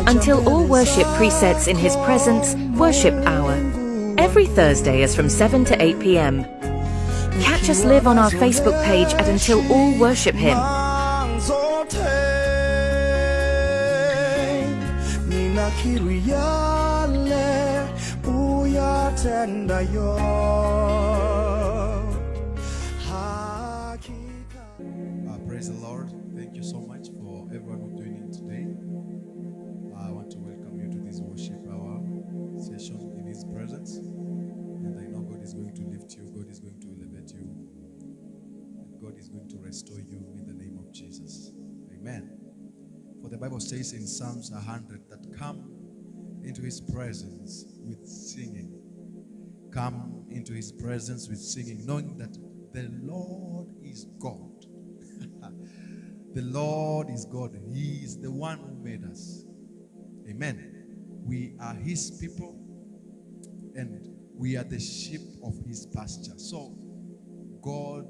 until all worship presets in His presence, Worship Hour. Every Thursday is from 7 to 8 p.m. Catch us live on our Facebook page at Until All Worship Him. Praise the Lord. Thank you so much for everyone who's joining today. I want to welcome you to this worship hour session in His presence. And I know God is going to lift you, God is going to elevate you, and God is going to restore you in the name of Jesus. Amen. For the Bible says in Psalms 100 that come into His presence with singing. Come into His presence with singing, knowing that the Lord is God. The Lord is God. He is the one who made us. Amen. We are His people and we are the sheep of His pasture. So God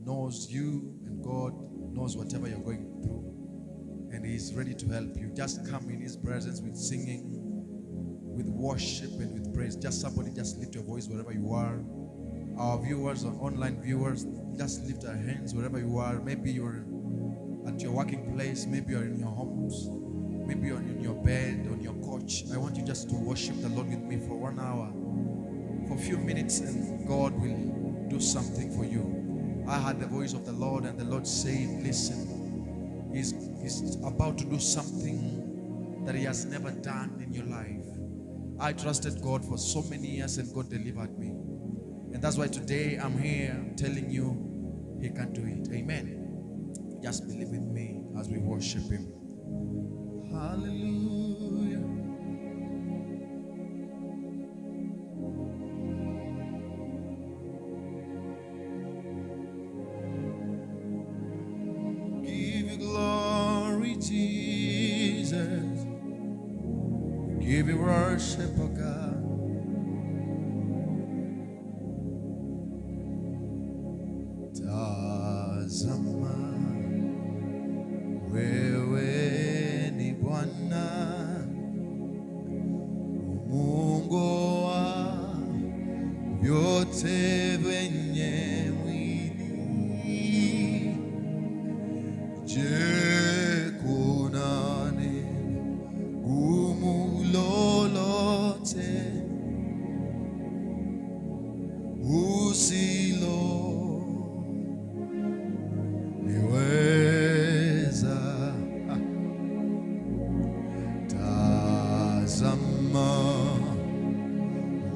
knows you and God knows whatever you're going through, and He is ready to help you. Just come in His presence with singing, with worship and with praise. Just lift your voice wherever you are. Our viewers, our online viewers, just lift our hands wherever you are. Maybe you're at your working place, maybe you're in your homes, maybe you're in your bed, on your couch. I want you just to worship the Lord with me for 1 hour, for a few minutes, and God will do something for you. I heard the voice of the Lord, and the Lord saying, listen, He's about to do something that He has never done in your life. I trusted God for so many years, and God delivered me. And that's why today I'm here telling you He can do it. Amen. Just believe with me as we worship Him. Hallelujah. Give you glory, Jesus. Give you worship, oh God. Tazama, wewe ni Bwana, Mungu wa vyote vyenye mwili. Je, kuna neno gumu lolote usiloliweza? Tazama,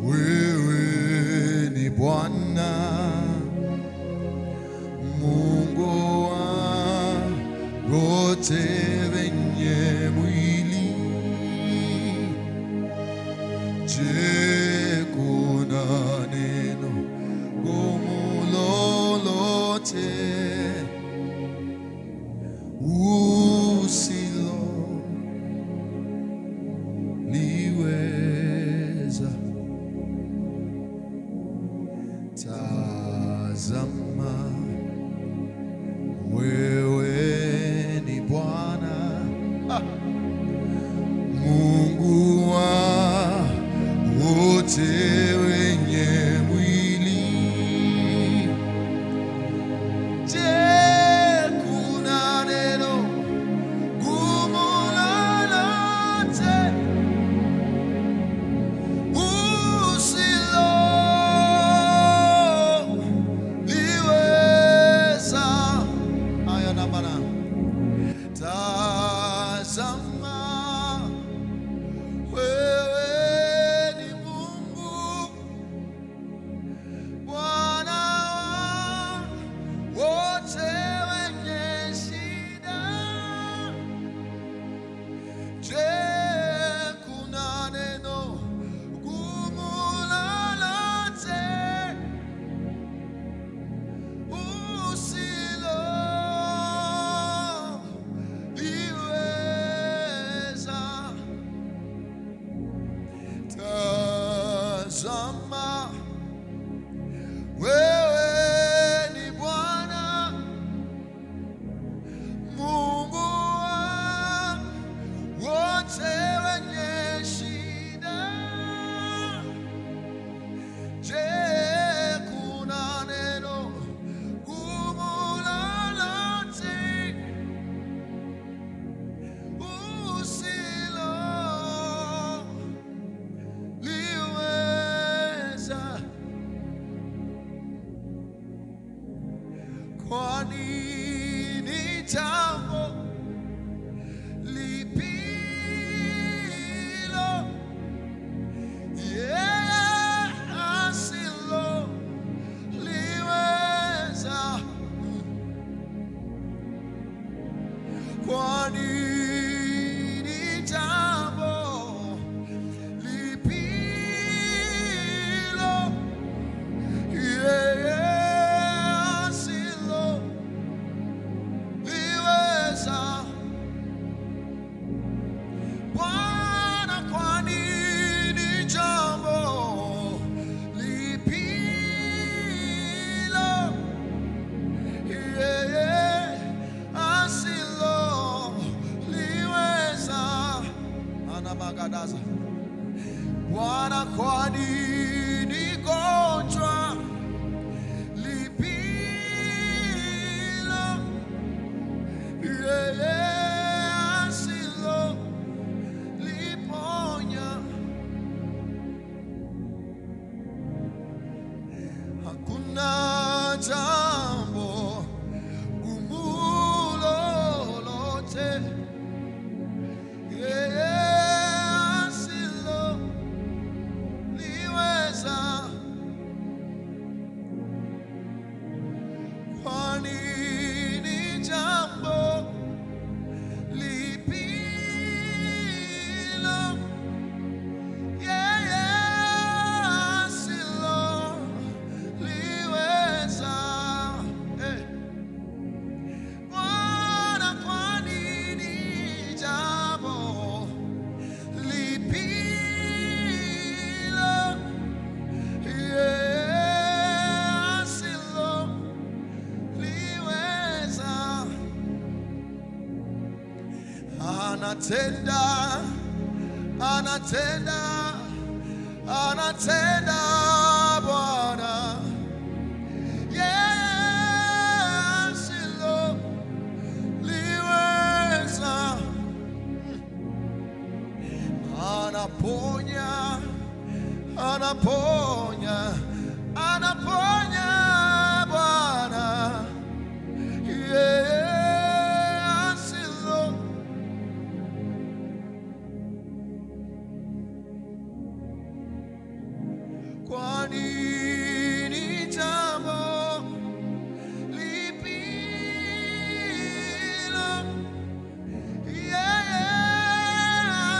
wewe ni Bwana, Mungu wa wote wenye mwili. Je, kuna neno gumu lolote usiloliweza? Tazama, wewe ni Bwana, Mungu wa wote wenye mwili. Je, kuna neno gumu lolote usiloliweza? Haya na bana. Tazama, wewe ni Mungu, Bwana wote wenye shida. Je, kuna neno gumu lolote usiloliweza? Tazama, wewe ni Bwana, Mungu wa wote Paradaza. Bwana, kwa nini gonjwa lipilo yeye asilo liponya? Hakuna jambo gumu lolote yeye asilo liweza. Kwa nini jambo lipilo yeye asilo liweza? Bwana, kwa nini jambo lipilo yeye asilo liweza? Anatenda, anatenda, anatenda Bwana, yeye asilo liweza. Anaponya, anaponya, anaponya Bwana, yeye asilo. Kwa nini jambo lipilo yeye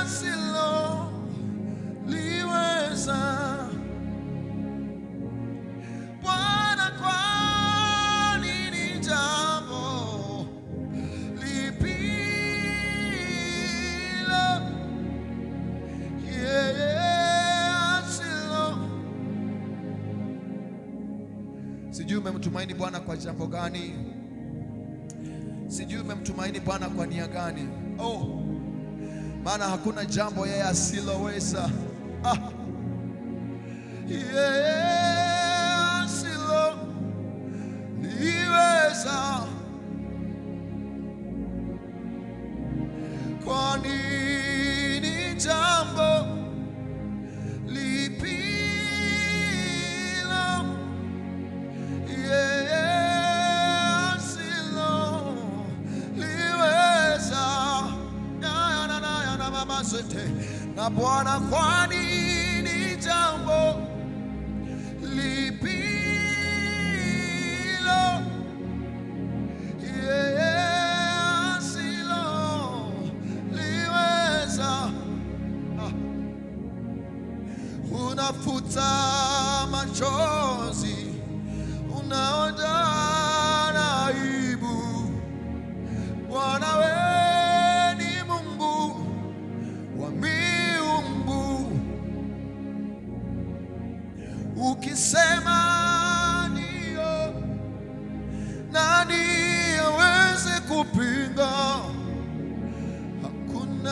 asilo liweza? Bwana, kwa nini jambo lipilo yeye asilo. Sijui umemtumaini Bwana kwa jambo gani? Sijui umemtumaini Bwana kwa nia gani? Oh, maana hakuna jambo yeye asiloweza. Yeye asilo liweza. Kwa nini jambo lipilo yeye asilo liweza? Na mama zote na Bwana, kwa nini jambo lipilo yeye asilo liweza? Unafuta machozi, unaondoa aibu. Bwana, wewe ni Mungu wa miungu. Ukisema ndio, nani aweze kupinga? Hakuna,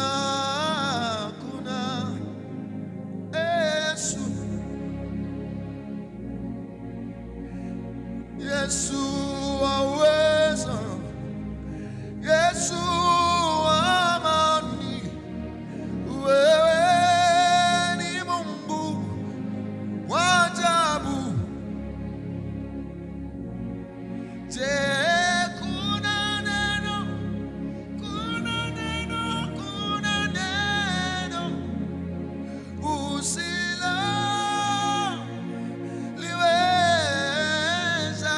hakuna. Yesu, Yesu aweza. Yesu amani, wewe ni Mungu wa ajabu. Je, kuna neno, kuna neno, kuna neno usilo liweza?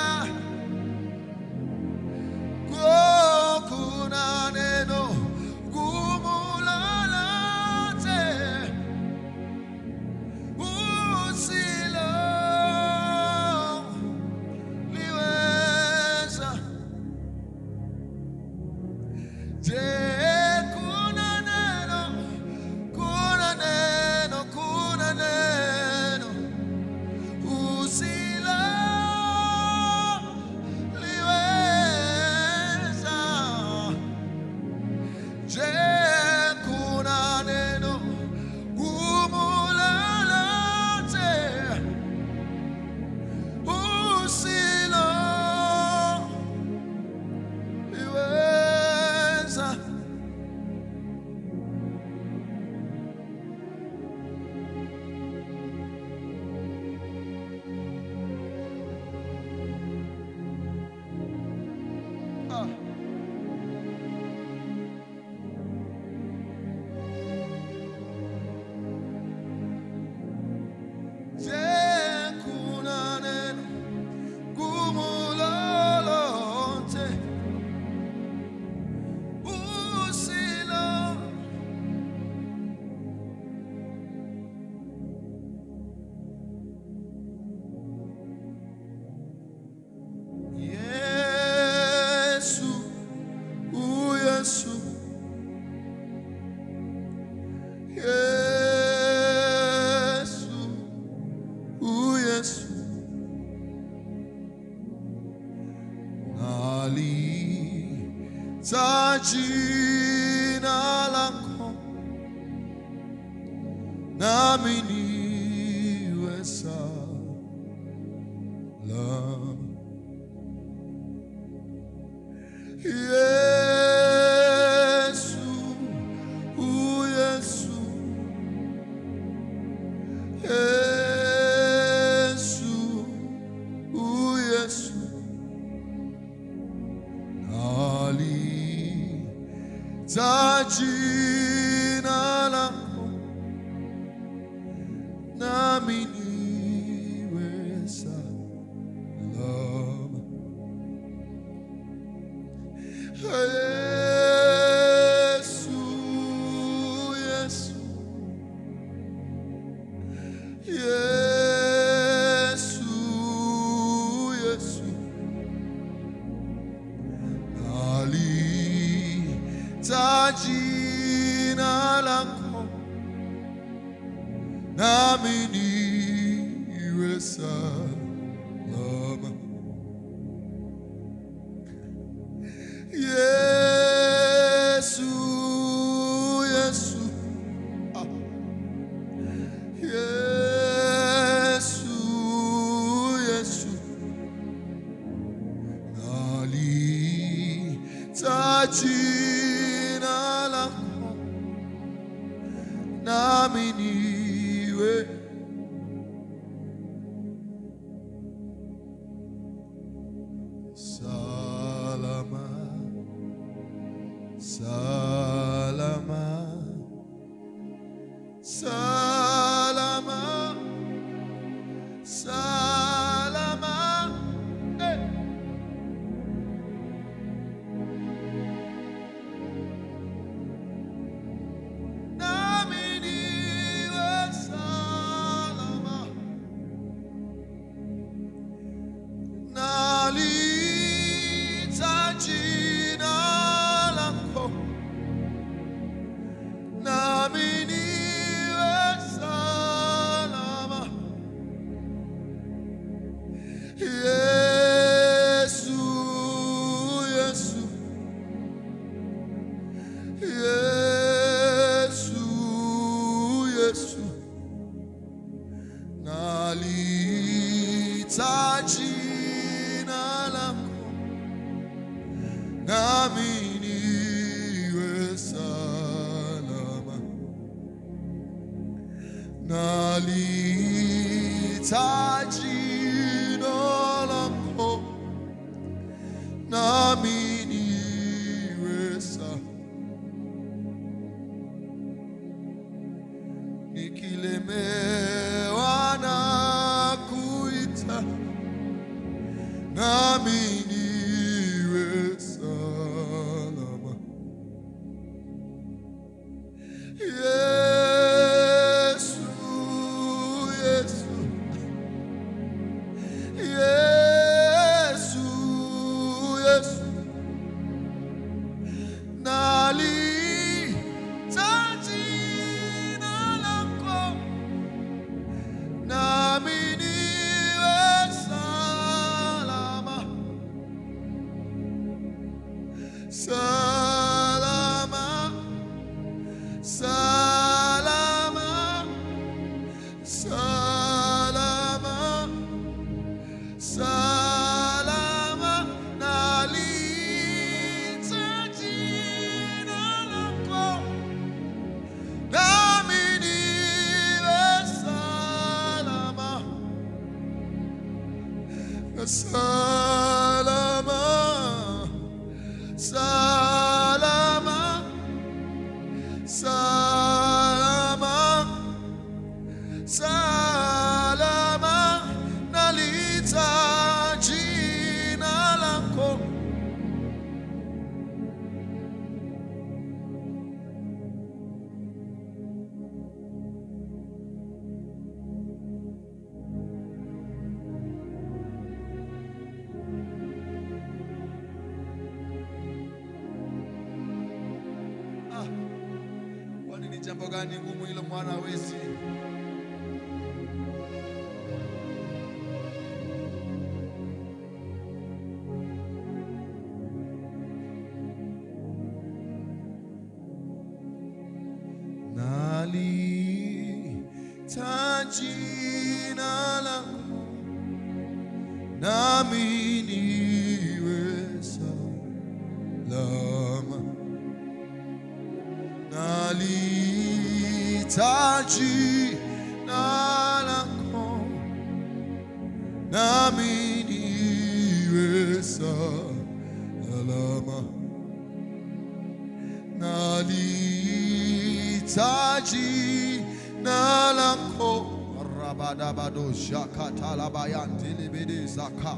jina lako nami niwe salama. Yesu, Yesu, Yesu, Yesu, nalita jina lako nami niwe salama. Yesu, Yesu, Yesu, Yesu, nalita jina lako nami niwe salama. Yesu, Yesu, Yesu, Yesu, nalita jina lako nami niwe salama. Salama, salama, salama, eh. Nami niwe salama, nalita jina lako nami niwe salama. Yesu, Yesu, Yesu, Yesu, nalita jina lako nami niwe salama. Nalita jina lako nami niwe salama. Nikilemewa na kuita nami niwe salama. Yesu, Yesu, Yesu, Yesu, nalita jina lako nami niwe salama. Salama, salama, salama, salama, nalita jina lako nami niwe salama. Salama, salama, salama, salama, nalita jina lako. Kwani ni jambo gani ngumu hilo mwana hawezi? nalita jina lako, nami niwe salama. Nalita jina lako, nami niwe salama. Nalita jina lako, rabadabado shakatalabayandilibidi zaka,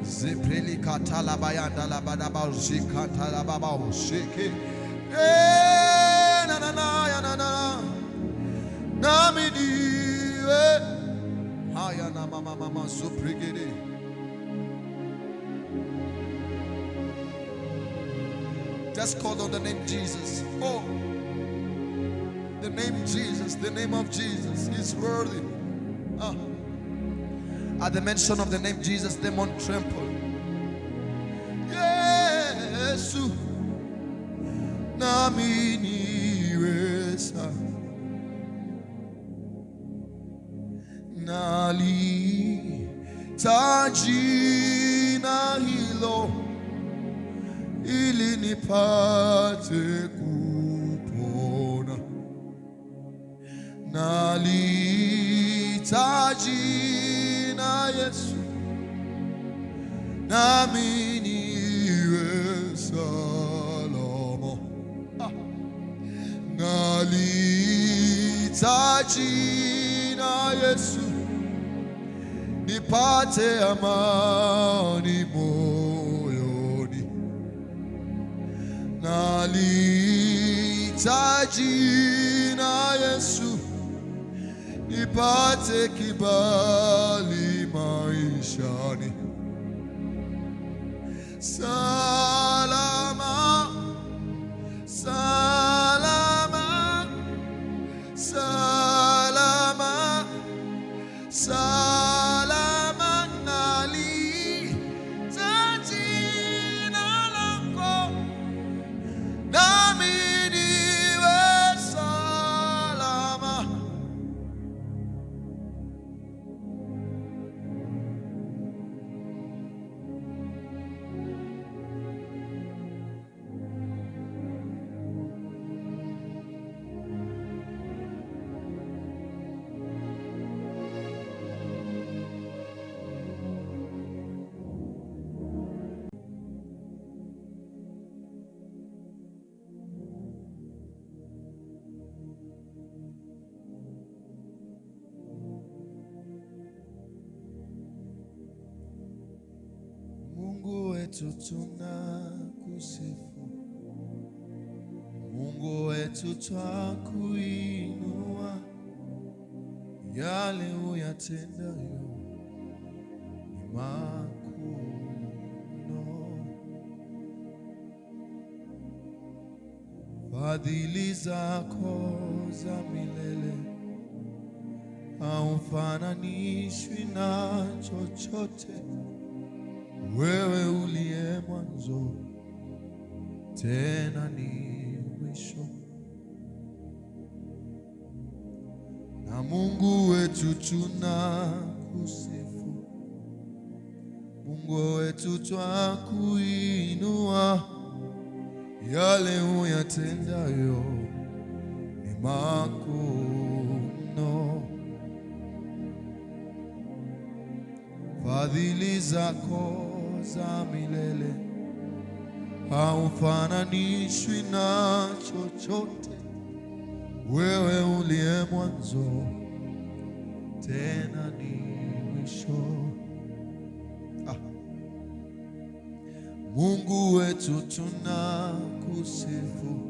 ziprili katalabayanda labadaba zikatalababa shiki. Na na na ya na na, nami niwe haya na mama suprigidi. Just call on the name Jesus. Oh, the name Jesus, the name of Jesus is worthy. At the mention of the name Jesus, demon tremble. Yes, nami niwe salama. Nalita jina hilo, ili nipate kupona. Nalita jina Yesu, nami niwe salama. Nalita jina Yesu, nipate amani moyoni. Nalita jina Yesu, nipate kibali maishani. Salama, salama, salama, salama. Nalita jina lako, nami niwe salama. Mungu wetu tunakusifu, Mungu wetu twakuinua, yale uyatendayo ni makuu mno. Fadhili zako za milele haufananishwi na chochote. Wewe uliye mwanzo tena ni mwisho, na Mungu wetu tunakusifu, Mungu wetu twakuinua, yale uyatendayo ni makuu mno. Fadhili zako za milele haufananishwi na chochote. Wewe uliye mwanzo tena ni mwisho. Mungu wetu tunakusifu,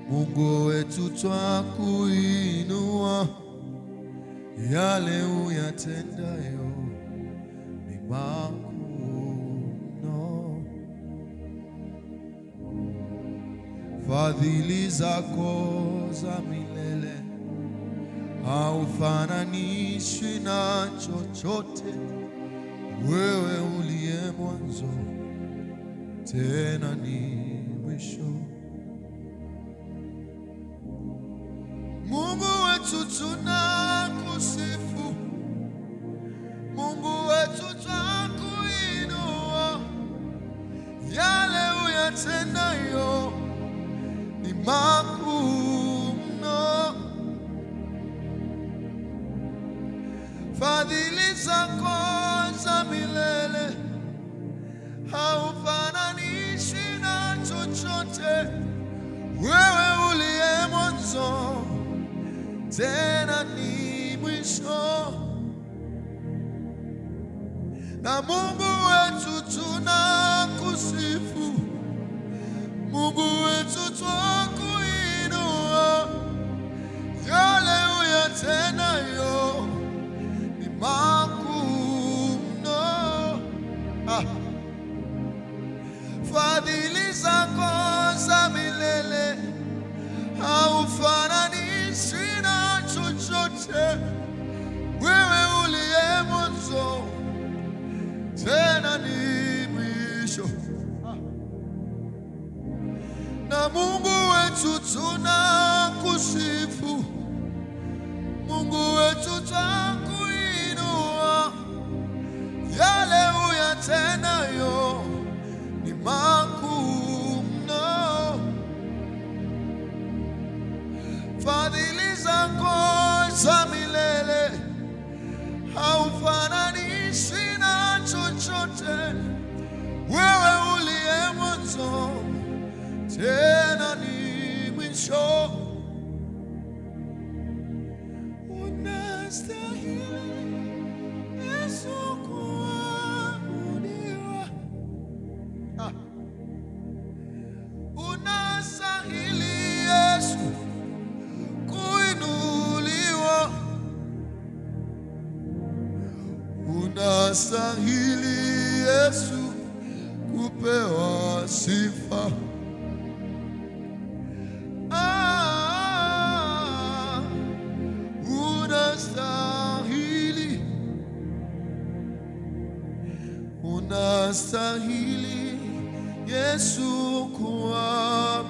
Mungu wetu twakuinua, yale uyatendayo ni makuu mno. Fadhili zako za milele haufananishwi na chochote. Wewe uliye mwanzo tena ni mwisho. wetu tunakusifu, Mungu wetu twakuinua, yale uyatendayo ni makuu mno. Fadhili zako za milele haufananishi na chochote. Wewe uliye mwanzo tena ni mwisho, na Mungu wetu tunakusifu, Mungu wetu twakuinua, yale uyatendayo ni makuu mno. Fadhili zako za milele haufananishi na chochote. Wewe uliye mwanzo tena ni mwisho, na Mungu wetu tunakusifu, Mungu wetu twakuinua, yale uyatendayo ni makuu mno. Fadhili zako za milele haufananishi na chochote. Wewe uliye mwanzo tena ni mwisho, unastahili Yesu kuabudiwa, unastahili Yesu kuinuliwa, unastahili Yesu kupewa sifa. Unastahili, unastahili Yesu kuabudiwa,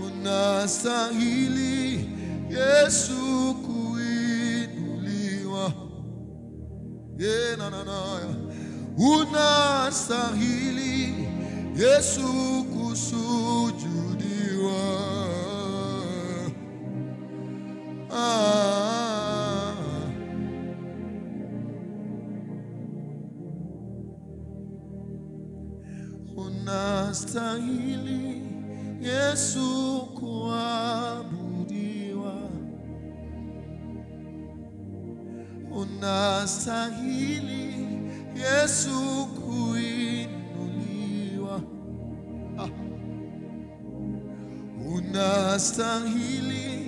unastahili Yesu kuinuliwa, unastahili Yesu kusujudiwa. Unastahili Yesu kuabudiwa, unastahili Yesu kuinuliwa, unastahili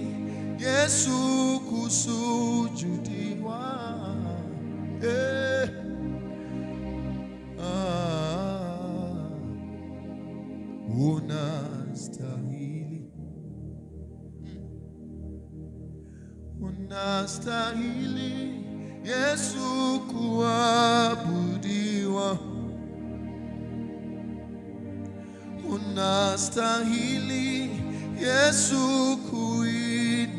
Yesu kusujudiwa. Unastahili, unastahili Yesu kuabudiwa, unastahili Yesu kuinuliwa,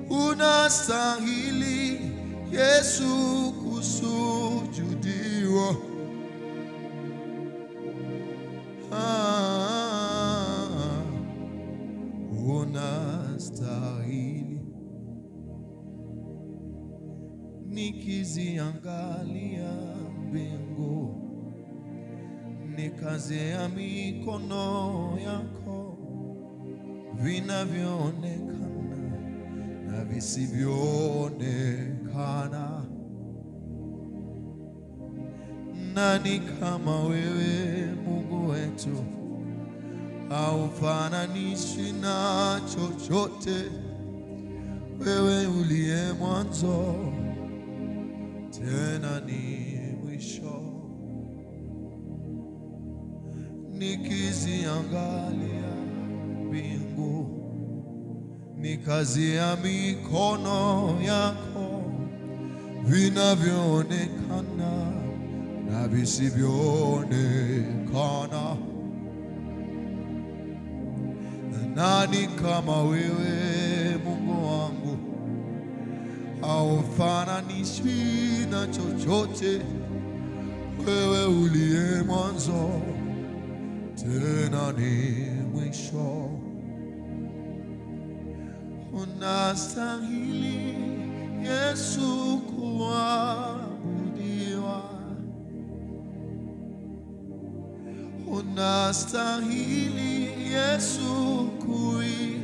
unastahili Yesu kusujudiwa. Unastahili. Nikiziangalia mbingu, nikazia mikono yako, vinavyoonekana na visivyoonekana. Nani kama wewe Mungu wetu? Haufananishi na chochote. Wewe uliye mwanzo tena ni mwisho. Nikiziangalia mbingu, nikazia mikono yako, vinavyoonekana na visivyoonekana. Nani kama wewe Mungu wangu, haufananishwi na chochote. Wewe uliye mwanzo tena ni mwisho, unastahili Yesu kuabudiwa, unastahili Yesu kuinuliwa,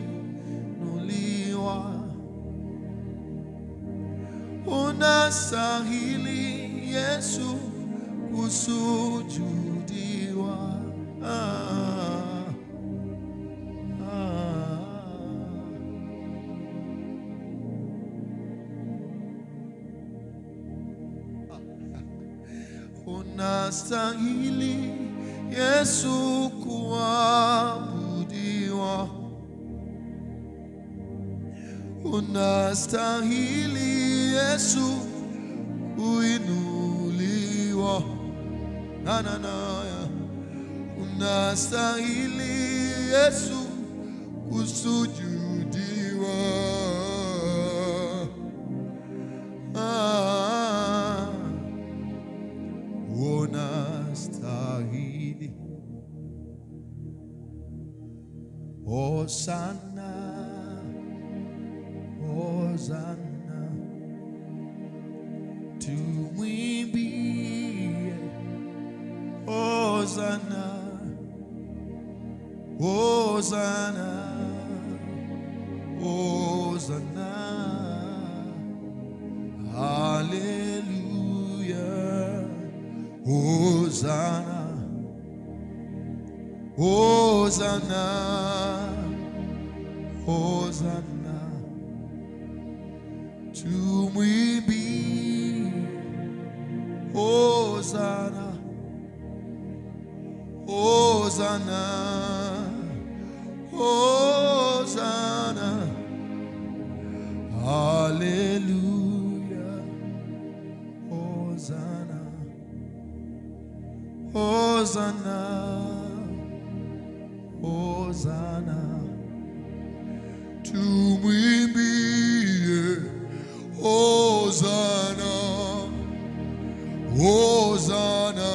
unastahili Yesu kusujudiwa. Unastahili Yesu kuabudiwa, unastahili Yesu kuinuliwa, unastahili Yesu kusujudiwa. Unastahili. Hosanna, Hosanna, tumwimbie. Hosanna, Hosanna, Hosanna, hallelujah. Hosanna, Hosanna, Hosanna, tumwimbie. Hosanna, Hosanna, Hosanna, hallelujah. Hosanna, Hosanna, Hosanna, tumwimbie. Hosanna, Hosanna,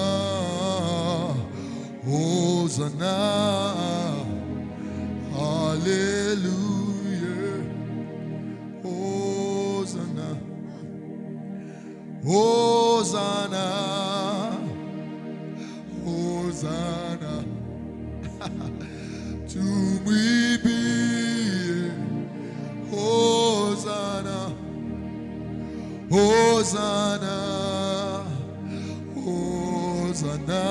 Hosanna, hallelujah. Hosanna, Hosanna, Hosanna, tumwimbie. Hosanna, Hosanna, Hosanna,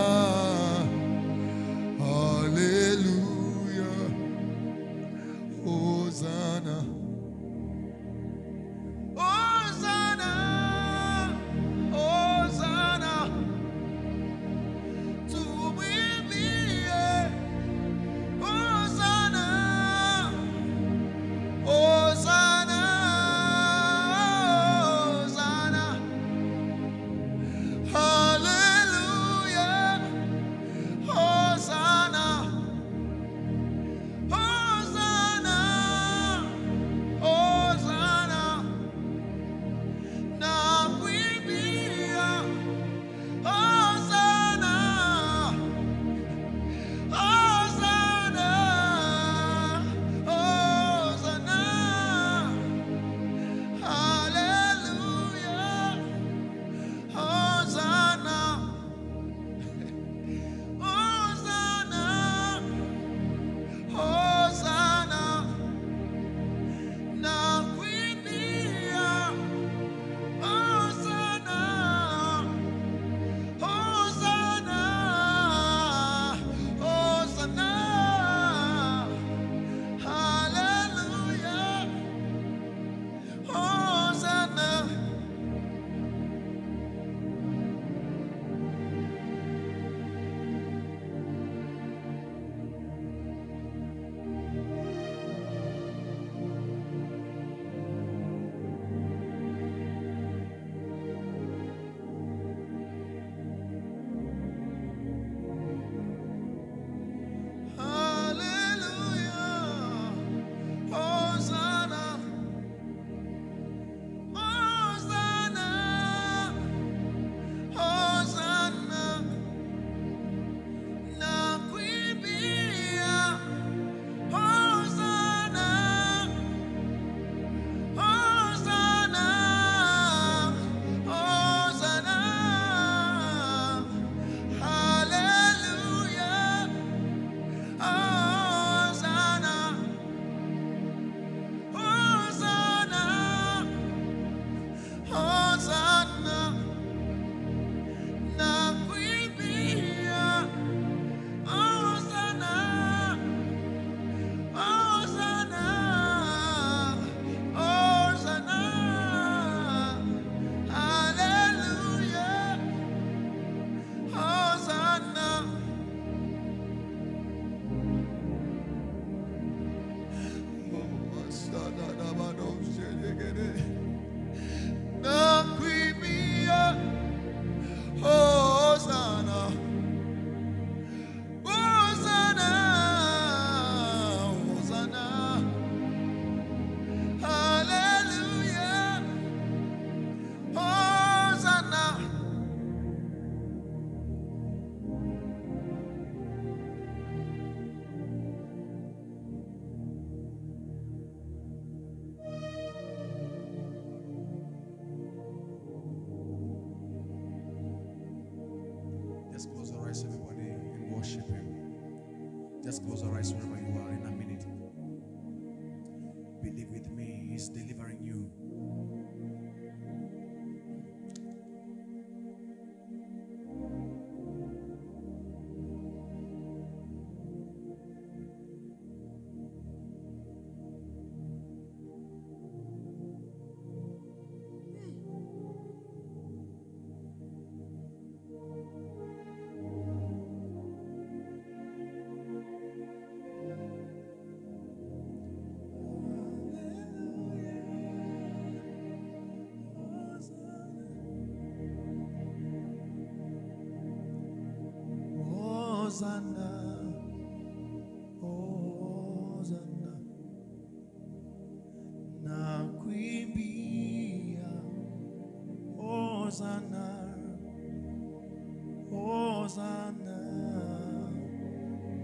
hallelujah. Hosanna, Hosanna, Hosanna, tumwimbie. Hosanna, Hosanna, Hosanna, hallelujah. eyes, everybody, and worship Him. Just close your eyes wherever you are in a minute. Believe with me, He's delivering you. Hosanna, Hosanna, nakuimbia. Hosanna, Hosanna,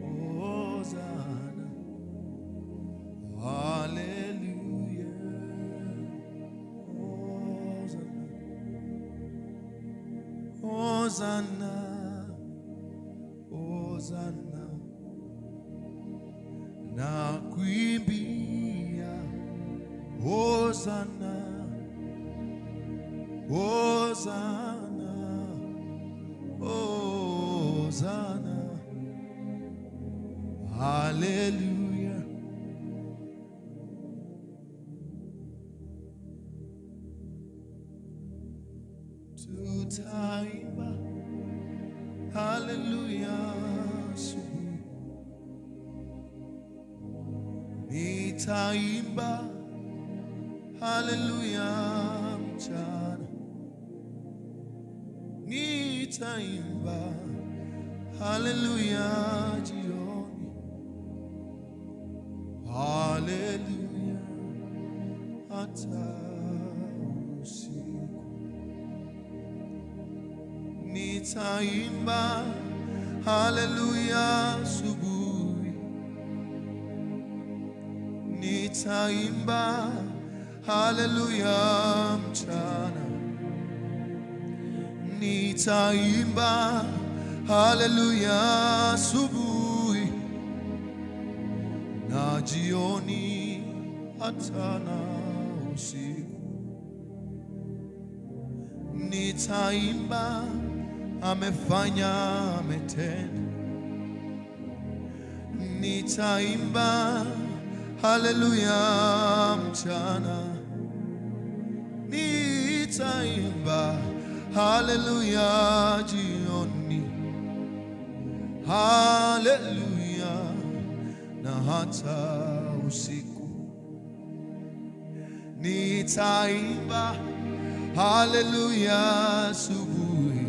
Hosanna, hallelujah. Hosanna, Hosanna, Hosanna, nakuimbia. Hosanna, Hosanna, Hosanna, hallelujah. Tutaimba hallelujah. Nitaimba hallelujah mchana. Nitaimba hallelujah jioni. Hallelujah hata usiku. Nitaimba hallelujah asubuhi. Nitaimba hallelujah mchana. Nitaimba hallelujah asubuhi na jioni hata na usiku. Nitaimba amefanya ametenda. Nitaimba hallelujah mchana. Nitaimba hallelujah jioni. Hallelujah na hata usiku. Nitaimba hallelujah asubuhi.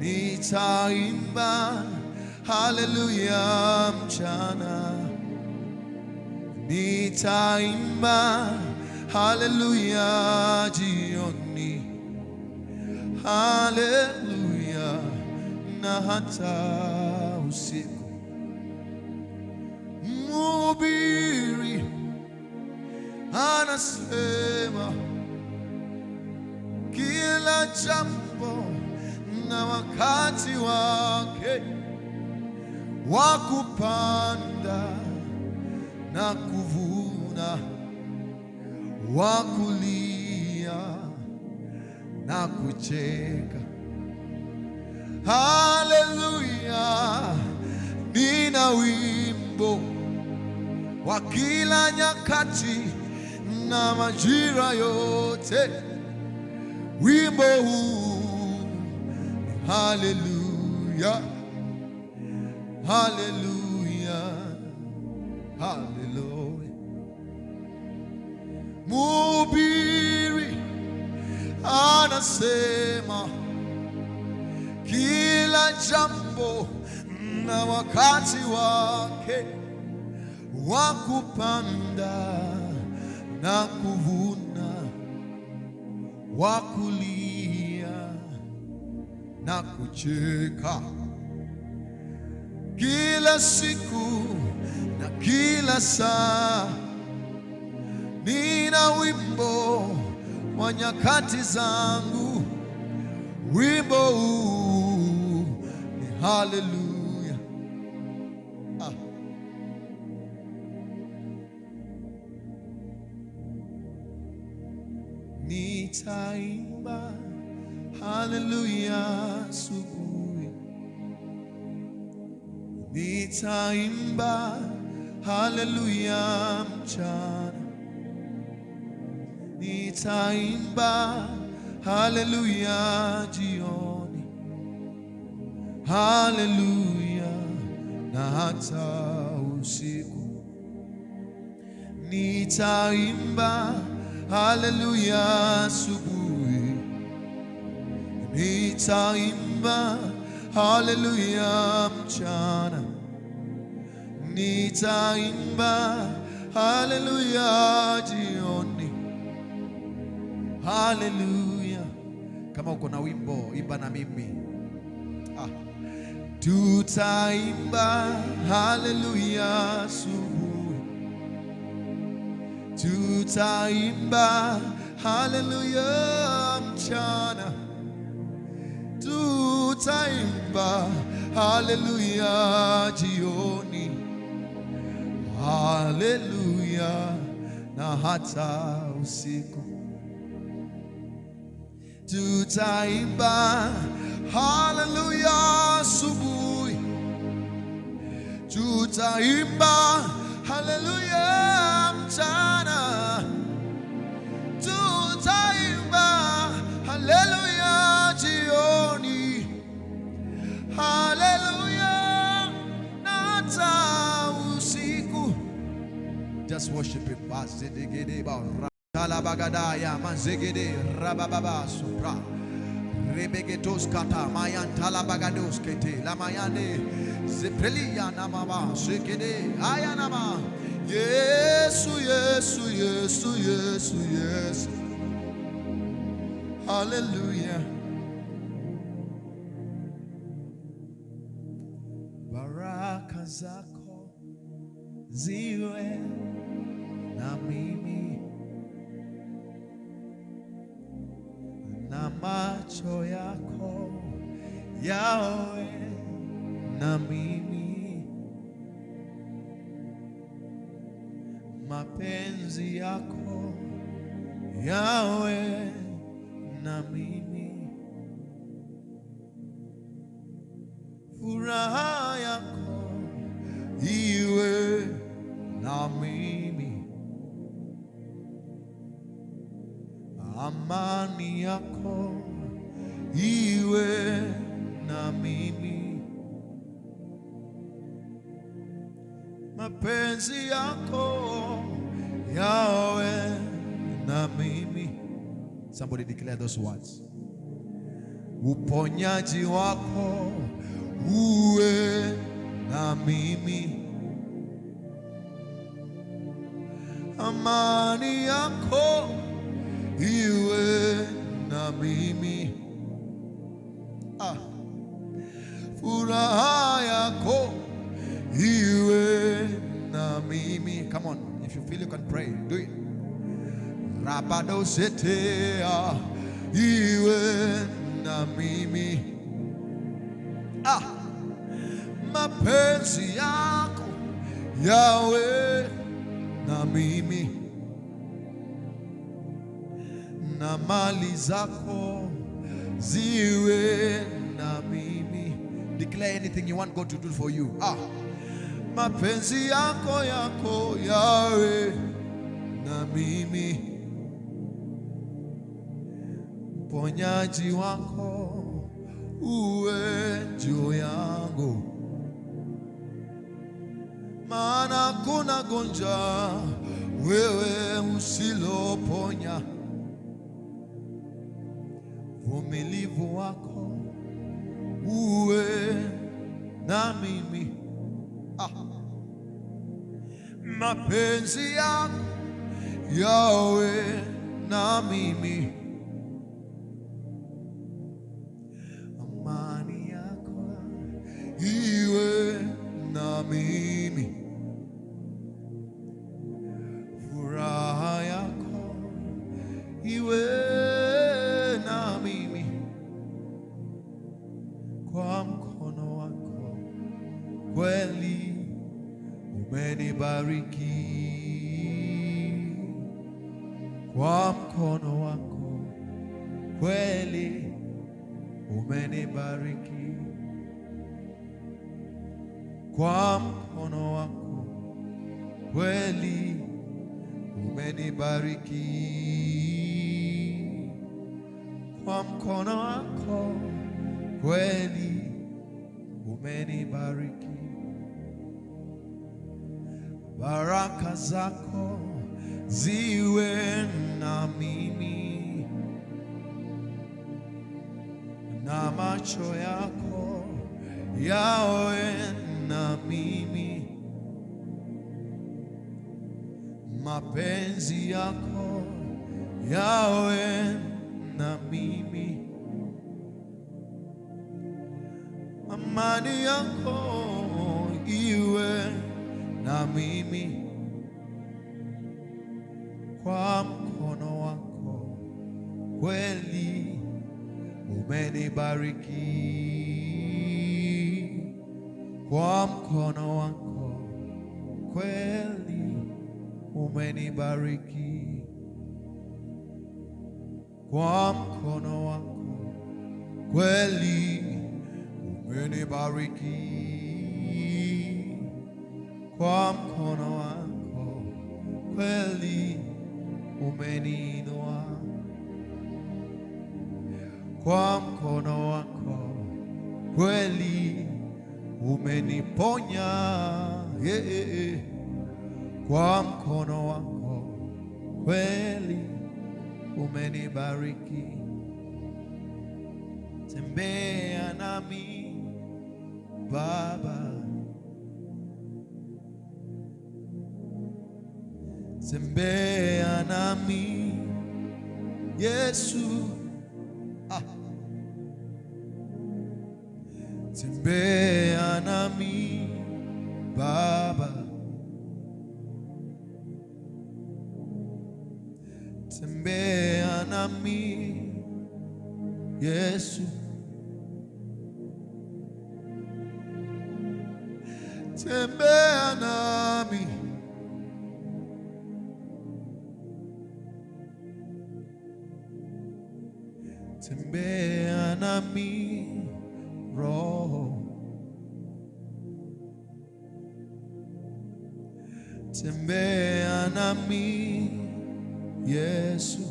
Nitaimba hallelujah mchana. Nitaimba hallelujah jioni. Hallelujah na hata usiku. Mhubiri anasema kila jambo na wakati wake wa kupanda na kuvuna, wa kulia na kucheka. Haleluya, nina wimbo wa kila nyakati na majira yote. Wimbo huu ni haleluya, haleluya, haleluya. Mhubiri anasema kila jambo na wakati wake wa kupanda na kuvuna, wa kulia na kucheka. Kila siku na kila saa nina wimbo wa nyakati zangu. Wimbo huu Hallelujah. Ah. Nitaimba hallelujah asubuhi, nitaimba hallelujah mchana, nitaimba hallelujah jioni, hallelujah na hata usiku, nitaimba hallelujah asubuhi, nitaimba hallelujah mchana, nitaimba hallelujah jioni, hallelujah. Kama uko na wimbo imba na mimi. Tutaimba hallelujah asubuhi, tutaimba hallelujah mchana, tutaimba hallelujah jioni, hallelujah na hata usiku, tutaimba hallelujah asubuhi, tutaimba hallelujah mchana, tutaimba hallelujah jioni, hallelujah na hata usiku. Just worship him. Bazidegede ba talabagadaya manzegede rabababa supra rebegetos kata mayan talabagados kete la mayane zeprelia na mama sekede ayanama. Yesu Yesu Yesu Yesu Yesu, hallelujah. Baraka zako ziwe na mimi, na macho yako yawe na mimi, mapenzi yako yawe na mimi, furaha yako iwe na mimi, amani yako iwe na mimi, mapenzi yako yawe na mimi. Somebody declare those words. Uponyaji wako uwe na mimi, amani yako iwe na mimi, furaha yako iwe na mimi. Come on, if you feel you can pray, do it. Rabado setea iwe na mimi, mapenzi yako yawe na mimi, na mali zako ziwe na mimi. Declare anything you want God to do for you. Mapenzi yako yawe na mimi, uponyaji wako uwe juu yangu, maana kuna gonjwa wewe usiloponya, uvumilivu wako uwe na mimi, mapenzi yako yawe na mimi, amani yako iwe na mimi, furaha yako iwe na mimi, kwa mkono wako kweli umenibariki, kwa mkono wako kweli umenibariki, kwa mkono wako kweli umenibariki, kwa mkono wako kweli umenibariki. Baraka zako ziwe na mimi, na macho yako yawe na mimi, mapenzi yako yawe na mimi, amani yako iwe na mimi, kwa mkono wako kweli umenibariki, kwa mkono wako kweli umenibariki, kwa mkono wako kweli umenibariki, kwa mkono wako kweli umeniinua, kwa mkono wako kweli umeniponya, kwa mkono wako kweli umenibariki. Tembea nami Baba, tembea nami Yesu, tembea nami Baba, tembea nami Yesu, tembea nami, tembea nami Roho, tembea nami Yesu,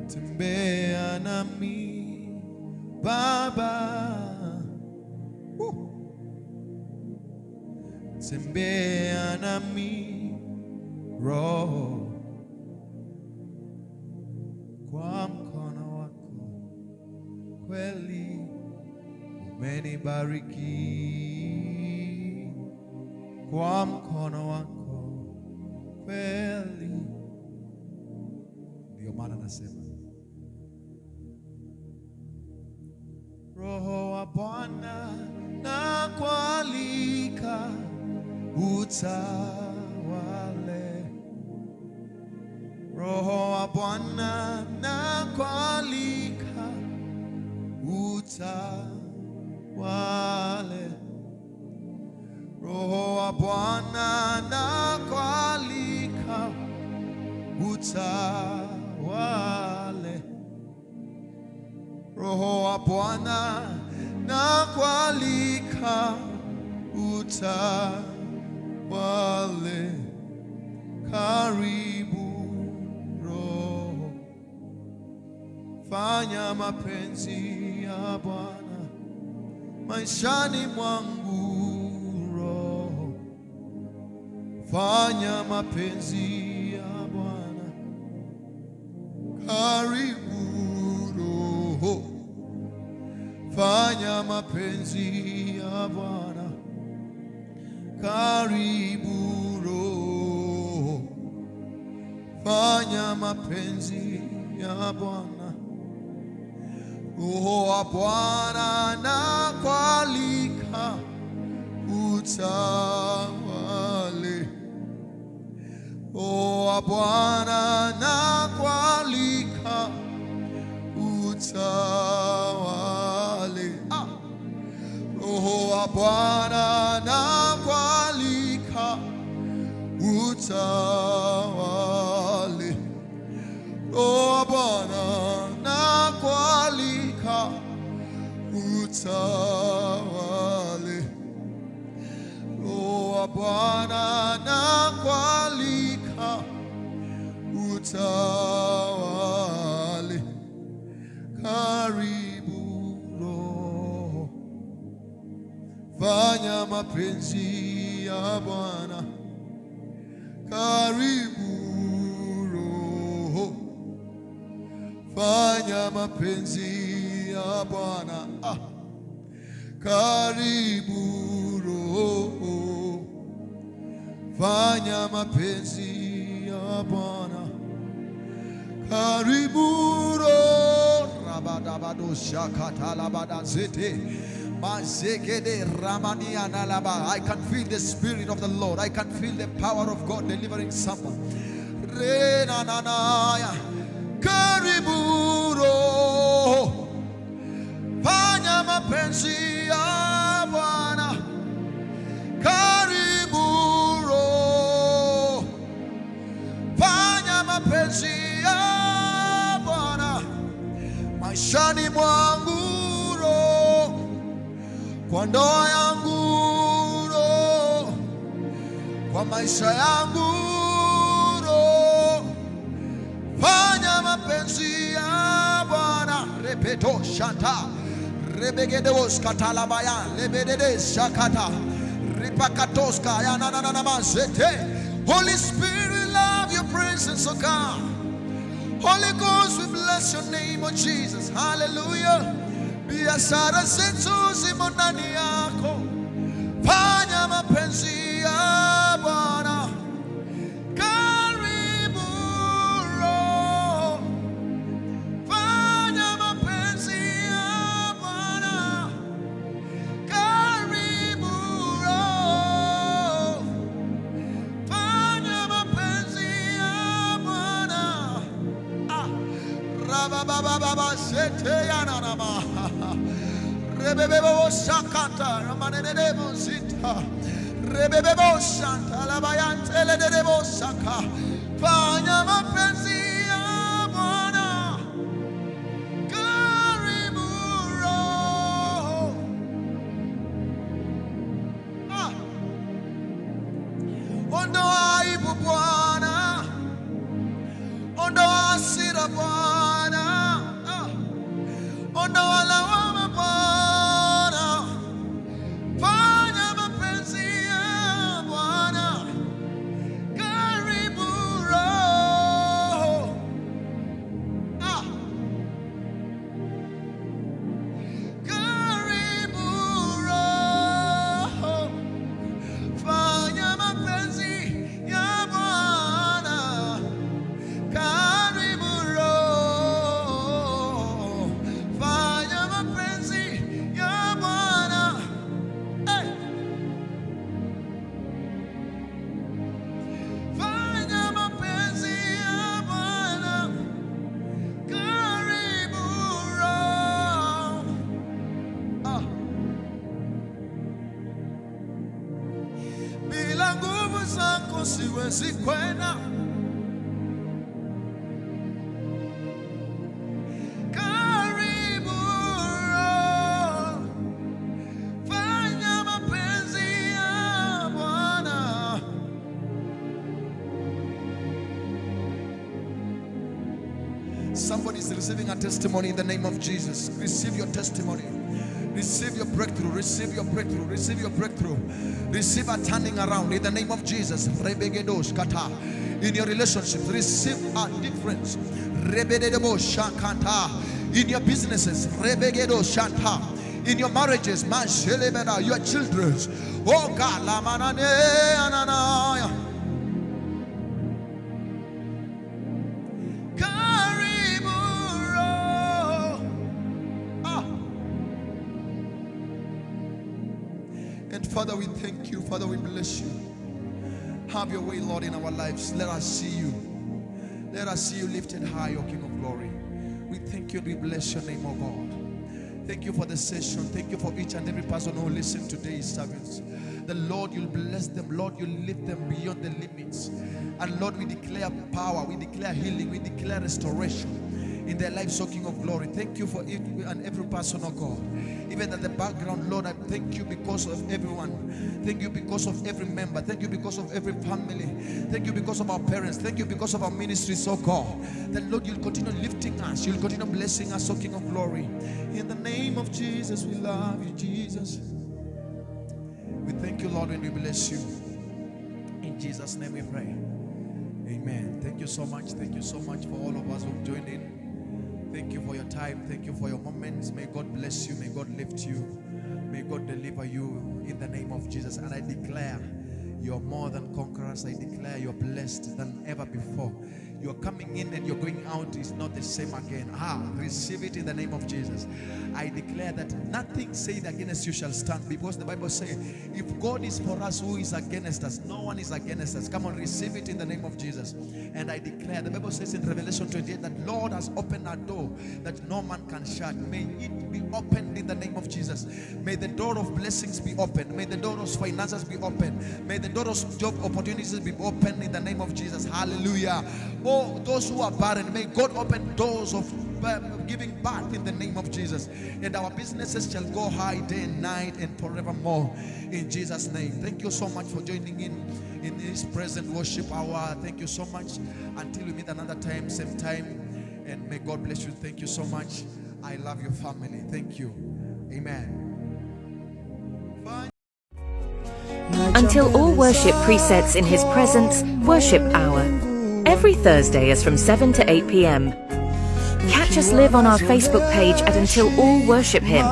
tembea nami Baba, tembea nami Roho, kwa mkono wako kweli umenibariki, kwa mkono wako kweli. Ndio maana nasema Roho wa Bwana nakualika utawale, Roho wa Bwana nakualika utawale, Roho wa Bwana nakualika utawale, Roho wa Bwana nakualika utawale, karibu Roho, fanya mapenzi ya Bwana maishani mwangu, Roho, fanya mapenzi ya Bwana, karibu Roho, fanya mapenzi ya Bwana, karibu Roho, fanya mapenzi ya Bwana, Roho wa Bwana nakualika utawale, Roho wa Bwana nakualika utawale. Roho wa Bwana nakualika, utawale. Roho wa Bwana nakualika, utawale. Roho wa Bwana nakualika, utawale. Karibu Roho, fanya mapenzi ya Bwana. Karibu Roho, fanya mapenzi ya Bwana. Karibu Roho, fanya mapenzi ya Bwana. Karibu Roho, rabadabado shakata labada zete mazekede ramania nalaba. I can feel the Spirit of the Lord. I can feel the power of God delivering someone. Re na na na ya. Karibu Roho, fanya mapenzi ya Bwana. Karibu Roho, fanya mapenzi ya Bwana maishani mwangu Roho, kwa ndoa yangu Roho, kwa maisha yangu Roho, fanya mapenzi ya Bwana. Repeto shanta rebegedewos katalabaya lebedede shakata ripakatoska ya na mazete. Holy Spirit, we love your presence, oh God. Holy Ghost, we bless your name, oh Jesus. Hallelujah. Biashara zetu zimo ndani yako, fanya mapenzi ya Bwana. Karibu Roho, fanya mapenzi ya Bwana. Karibu Roho, fanya mapenzi ya Bwana. Rabababa sete yananama rebebebo shakata ramanenebo zita rebebebo shanta labayante ledebo shaka. Fanya mapenzi ya Bwana. Karibu Roho, ondoa aibu Bwana, ondoa hasira Bwana, ondoa lawama Bwana. Fanya mapenzi ya Bwana. Karibu Roho, karibu Roho, fanya mapenzi ya Bwana. Karibu Roho, fanya mapenzi ya Bwana. Fanya mapenzi ya Bwana. Karibu Roho. Bila nguvu zako siwezi kwenda. Karibu Roho, fanya mapenzi ya Bwana. Somebody is receiving a testimony in the name of Jesus. Receive your testimony. Receive your breakthrough. Receive your breakthrough. Receive your breakthrough. Receive a turning around in the name of Jesus. Rebegedos kata. In your relationships, receive a difference. Rebedemos shakata. In your businesses, rebegedos shanta. In your marriages, man shelebeda. Your children's. Oh God, la manane ananaya. And Father, we thank you. Father, we bless you. Have your way, Lord, in our lives. Let us see you. Let us see you lifted high, O King of glory. We thank you. thank you. We bless your name, oh God. Thank you for the session. Thank you for each and every person who listened to today's service. The Lord, you'll bless them. Lord, you'll lift them beyond the limits. And Lord, we declare power, we declare healing, we declare restoration in their lives, O King of glory. Thank you for each and every person, oh God. Even at the background, Lord, I thank you because of everyone. Thank you because of every member. Thank you because of every family. Thank you because of our parents. Thank you because of our ministries, oh God. That Lord, you'll continue lifting us. You'll continue blessing us, O King of glory. In the name of Jesus, we love you, Jesus. We thank you, Lord, and we bless you. In Jesus' name we pray. Amen. Thank you so much. Thank you so much for all of us who've joined in. Thank you for your time. Thank you for your moments. May God bless you. May God lift you. May God deliver you in the name of Jesus. And I declare you're more than conquerors. I declare you're blessed than ever before. You're coming in and you're going out is not the same again. Receive it in the name of Jesus. I declare that nothing said against you shall stand, because the Bible says, if God is for us, who is against us? No one is against us. Come on, receive it in the name of Jesus. And I declare, the Bible says in Revelation 28 that Lord has opened a door that no man can shut. May it be opened in the name of Jesus. May the door of blessings be opened. May the door of finances be opened. May the door of job opportunities be opened in the name of Jesus. Hallelujah. Oh, those who are barren, may God open doors of giving birth in the name of Jesus. And our businesses shall go high day and night and forevermore in Jesus' name. Thank you so much for joining in this present worship hour. Thank you so much. Until we meet another time, same time. And may God bless you. Thank you so much. I love your family. Thank you. Amen. Bye. Until all worship presets in his presence, worship hour. Every Thursday is from 7 to 8 p.m. Catch us live on our Facebook page at Until All Worship Him.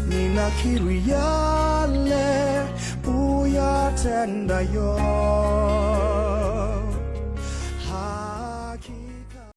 Ninakiri yale uyatenda yo